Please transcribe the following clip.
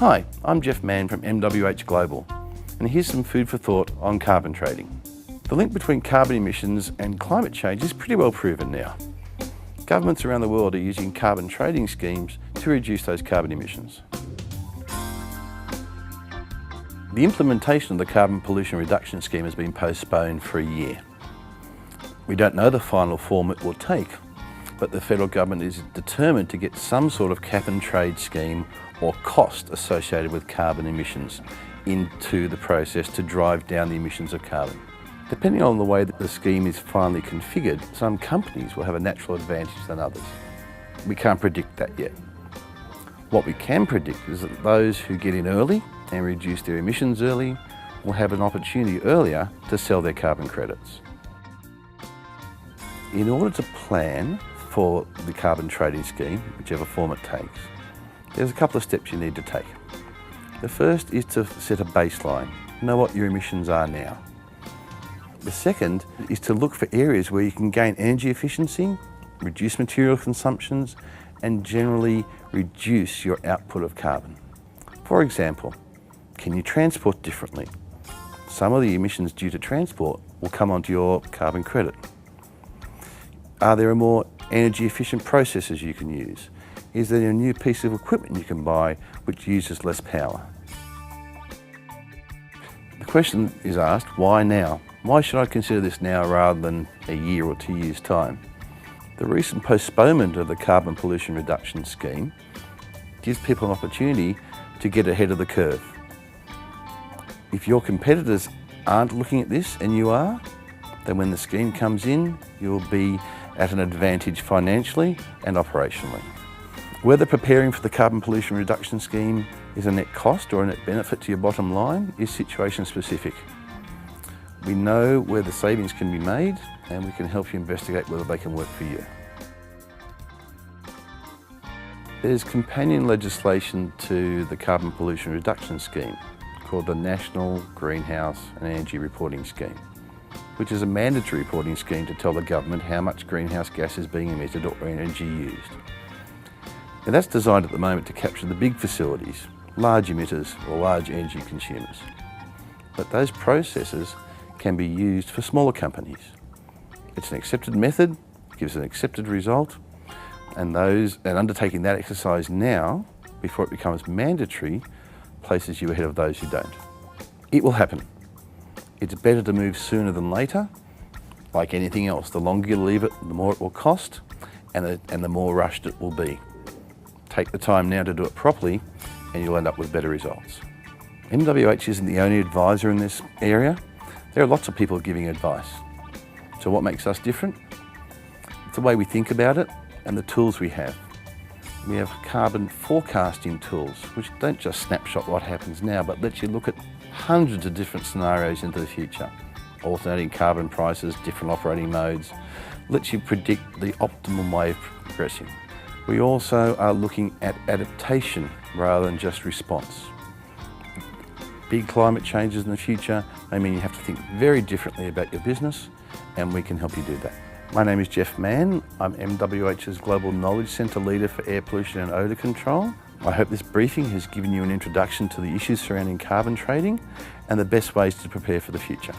Hi, I'm Jeff Mann from MWH Global, and here's some food for thought on carbon trading. The link between carbon emissions and climate change is pretty well proven now. Governments around the world are using carbon trading schemes to reduce those carbon emissions. The implementation of the carbon pollution reduction scheme has been postponed for a year. We don't know the final form it will take, but the federal government is determined to get some sort of cap and trade scheme or cost associated with carbon emissions into the process to drive down the emissions of carbon. Depending on the way that the scheme is finally configured, some companies will have a natural advantage than others. We can't predict that yet. What we can predict is that those who get in early and reduce their emissions early will have an opportunity earlier to sell their carbon credits. In order to plan for the carbon trading scheme, whichever form it takes, there's a couple of steps you need to take. The first is to set a baseline, know what your emissions are now. The second is to look for areas where you can gain energy efficiency, reduce material consumptions, and generally reduce your output of carbon. For example, can you transport differently? Some of the emissions due to transport will come onto your carbon credit. Are there more energy efficient processes you can use? Is there a new piece of equipment you can buy which uses less power? The question is asked, why now? Why should I consider this now rather than a year or 2 years' time? The recent postponement of the carbon pollution reduction scheme gives people an opportunity to get ahead of the curve. If your competitors aren't looking at this and you are, then when the scheme comes in, you'll be at an advantage financially and operationally. Whether preparing for the carbon pollution reduction scheme is a net cost or a net benefit to your bottom line is situation specific. We know where the savings can be made and we can help you investigate whether they can work for you. There's companion legislation to the carbon pollution reduction scheme called the National Greenhouse and Energy Reporting Scheme, which is a mandatory reporting scheme to tell the government how much greenhouse gas is being emitted or energy used. Now that's designed at the moment to capture the big facilities, large emitters or large energy consumers. But those processes can be used for smaller companies. It's an accepted method, gives an accepted result, and undertaking that exercise now, before it becomes mandatory, places you ahead of those who don't. It will happen. It's better to move sooner than later. Like anything else, the longer you leave it, the more it will cost and the more rushed it will be. Take the time now to do it properly and you'll end up with better results. MWH isn't the only advisor in this area. There are lots of people giving advice. So what makes us different? It's the way we think about it and the tools we have. We have carbon forecasting tools, which don't just snapshot what happens now, but let you look at hundreds of different scenarios into the future. Alternating carbon prices, different operating modes, lets you predict the optimal way of progressing. We also are looking at adaptation rather than just response. Big climate changes in the future may mean you have to think very differently about your business, and we can help you do that. My name is Jeff Mann. I'm MWH's Global Knowledge Centre Leader for Air Pollution and Odour Control. I hope this briefing has given you an introduction to the issues surrounding carbon trading and the best ways to prepare for the future.